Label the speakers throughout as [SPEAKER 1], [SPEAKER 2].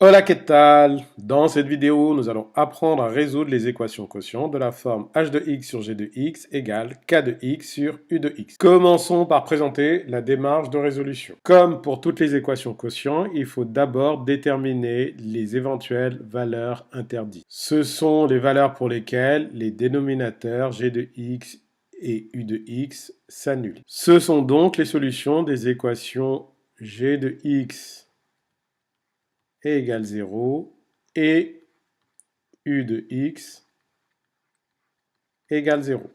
[SPEAKER 1] Hola, ¿qué tal? Dans cette vidéo, nous allons apprendre à résoudre les équations quotient de la forme h de x sur g de x égale k de x sur u de x. Commençons par présenter la démarche de résolution. Comme pour toutes les équations quotient, il faut d'abord déterminer les éventuelles valeurs interdites. Ce sont les valeurs pour lesquelles les dénominateurs g de x et u de x s'annulent. Ce sont donc les solutions des équations g de x égale 0 et u de x égale 0.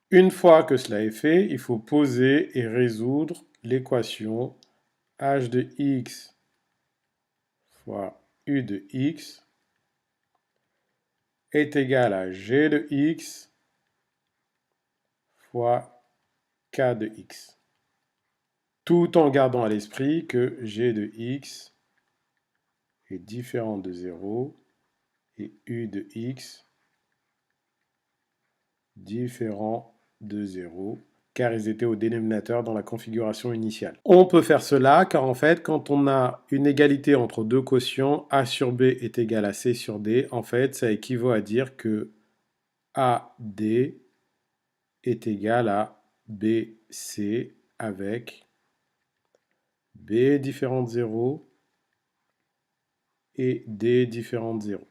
[SPEAKER 1] Une fois que cela est fait, il faut poser et résoudre l'équation h de x fois u de x est égal à g de x fois k de x. Tout en gardant à l'esprit que g de x est différent de 0 et u de x différent de 0, car ils étaient au dénominateur dans la configuration initiale. On peut faire cela car en fait, quand on a une égalité entre deux quotients, a sur b est égal à c sur d, en fait, ça équivaut à dire que AD est égal à BC avec B différent de 0 et D différent de 0.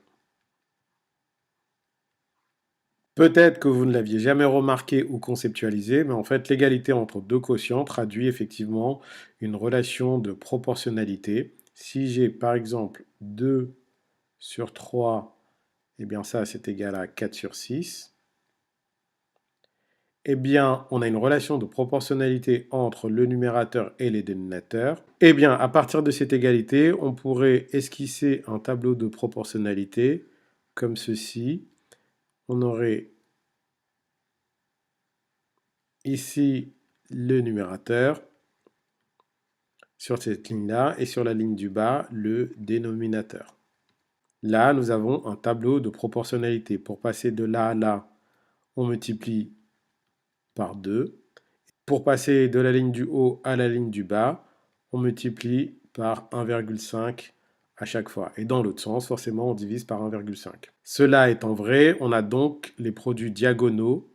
[SPEAKER 1] Peut-être que vous ne l'aviez jamais remarqué ou conceptualisé, mais en fait, l'égalité entre deux quotients traduit effectivement une relation de proportionnalité. Si j'ai par exemple 2 sur 3, eh bien ça c'est égal à 4 sur 6. Eh bien, on a une relation de proportionnalité entre le numérateur et les dénominateurs. Eh bien, à partir de cette égalité, on pourrait esquisser un tableau de proportionnalité comme ceci. On aurait ici le numérateur sur cette ligne-là et sur la ligne du bas, le dénominateur. Là, nous avons un tableau de proportionnalité. Pour passer de là à là, on multiplie par 2. Pour passer de la ligne du haut à la ligne du bas, on multiplie par 1,5 à chaque fois. Et dans l'autre sens, forcément, on divise par 1,5. Cela étant vrai, on a donc les produits diagonaux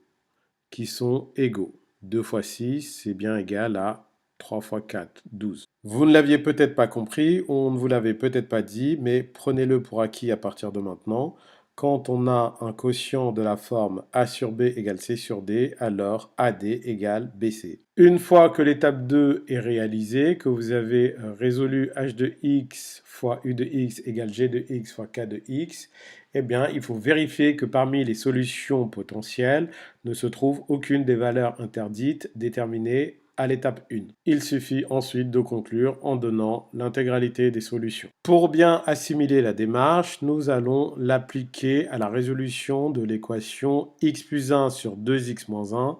[SPEAKER 1] qui sont égaux. 2 fois 6, c'est bien égal à 3 fois 4, 12. Vous ne l'aviez peut-être pas compris, on ne vous l'avait peut-être pas dit, mais prenez-le pour acquis à partir de maintenant. Quand on a un quotient de la forme a sur b égale c sur d, alors AD égale BC. Une fois que l'étape 2 est réalisée, que vous avez résolu h de x fois u de x égale g de x fois k de x, eh bien, il faut vérifier que parmi les solutions potentielles ne se trouve aucune des valeurs interdites déterminées à l'étape 1. Il suffit ensuite de conclure en donnant l'intégralité des solutions. Pour bien assimiler la démarche, nous allons l'appliquer à la résolution de l'équation x plus 1 sur 2x moins 1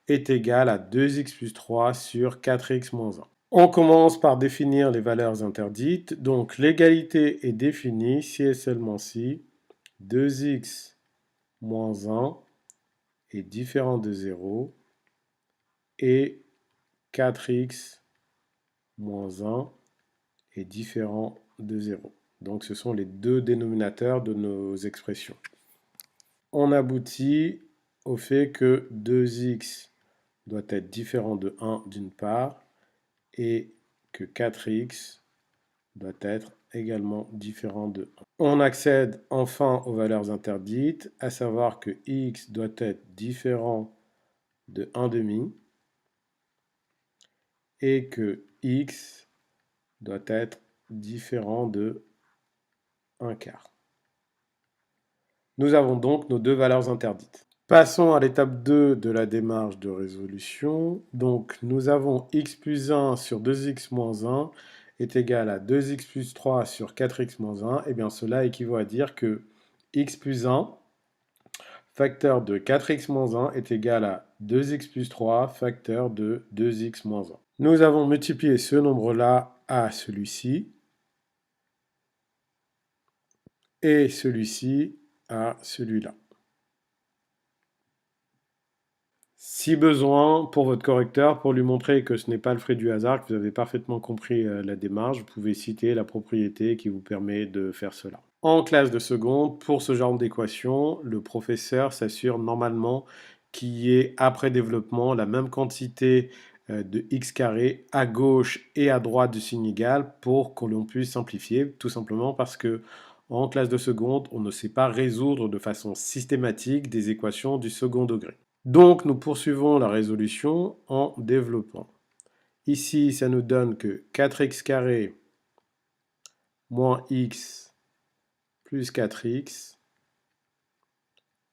[SPEAKER 1] est égal à 2x plus 3 sur 4x moins 1. On commence par définir les valeurs interdites. Donc l'égalité est définie si et seulement si 2x moins 1 est différent de 0 et 4x moins 1 est différent de 0. Donc ce sont les deux dénominateurs de nos expressions. On aboutit au fait que 2x doit être différent de 1 d'une part et que 4x doit être également différent de 1. On accède enfin aux valeurs interdites, à savoir que x doit être différent de 1 demi et que x doit être différent de 1 quart. Nous avons donc nos deux valeurs interdites. Passons à l'étape 2 de la démarche de résolution. Donc nous avons x plus 1 sur 2x moins 1 est égal à 2x plus 3 sur 4x moins 1. Et bien cela équivaut à dire que x plus 1 facteur de 4x moins 1 est égal à 2x plus 3 facteur de 2x moins 1. Nous avons multiplié ce nombre-là à celui-ci et celui-ci à celui-là. Si besoin, pour votre correcteur, pour lui montrer que ce n'est pas le fruit du hasard, que vous avez parfaitement compris la démarche, vous pouvez citer la propriété qui vous permet de faire cela. En classe de seconde, pour ce genre d'équation, le professeur s'assure normalement qu'il y ait après développement la même quantité de x carré à gauche et à droite du signe égal pour que l'on puisse simplifier, tout simplement parce que en classe de seconde, on ne sait pas résoudre de façon systématique des équations du second degré. Donc nous poursuivons la résolution en développant. Ici, ça nous donne que 4x carré moins x plus 4x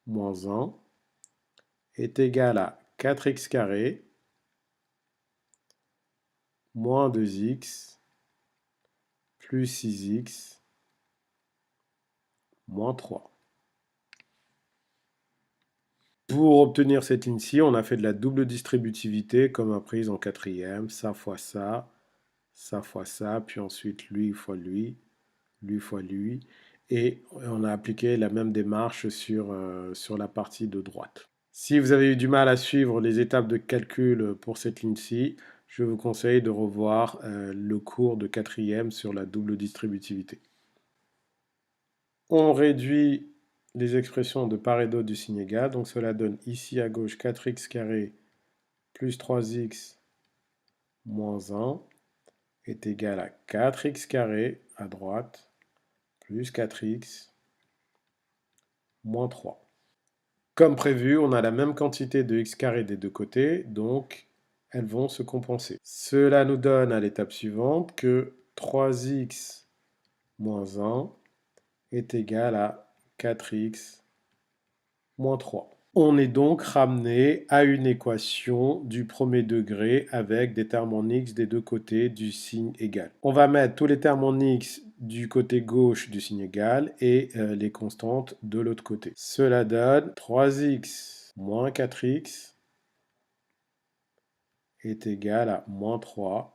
[SPEAKER 1] moins 1 est égal à 4x carré moins 2x plus 6x moins 3. Pour obtenir cette ligne-ci, on a fait de la double distributivité comme apprise en quatrième, ça fois ça fois ça, puis ensuite lui fois lui fois lui, et on a appliqué la même démarche sur la partie de droite. Si vous avez eu du mal à suivre les étapes de calcul pour cette ligne-ci, je vous conseille de revoir le cours de quatrième sur la double distributivité. On réduit les expressions de part et d'autre du signe égal, donc cela donne ici à gauche 4x carré plus 3x moins 1 est égal à 4x carré à droite plus 4x moins 3. Comme prévu, on a la même quantité de x carré des deux côtés, donc elles vont se compenser. Cela nous donne à l'étape suivante que 3x moins 1 est égal à 4x moins 3. On est donc ramené à une équation du premier degré avec des termes en x des deux côtés du signe égal. On va mettre tous les termes en x du côté gauche du signe égal et les constantes de l'autre côté. Cela donne 3x moins 4x est égal à moins 3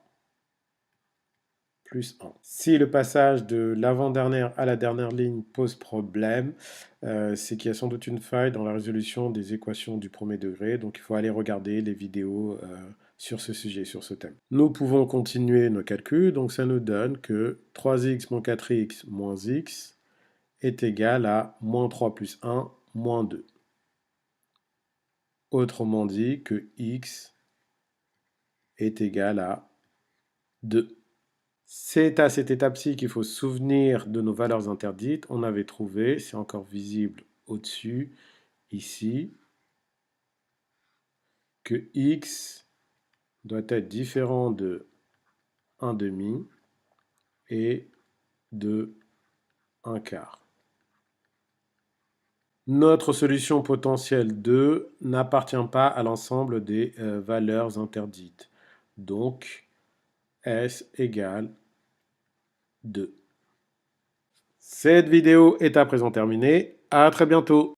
[SPEAKER 1] plus 1. Si le passage de l'avant-dernière à la dernière ligne pose problème, c'est qu'il y a sans doute une faille dans la résolution des équations du premier degré, donc il faut aller regarder les vidéos sur ce sujet, sur ce thème. Nous pouvons continuer nos calculs, donc ça nous donne que 3x moins 4x moins x est égal à moins 3 plus 1 moins 2. Autrement dit que x est égal à 2. C'est à cette étape-ci qu'il faut se souvenir de nos valeurs interdites. On avait trouvé, c'est encore visible au-dessus, ici, que x doit être différent de 1 demi et de 1 quart. Notre solution potentielle 2 n'appartient pas à l'ensemble des valeurs interdites. Donc, S égale 2. Cette vidéo est à présent terminée. À très bientôt.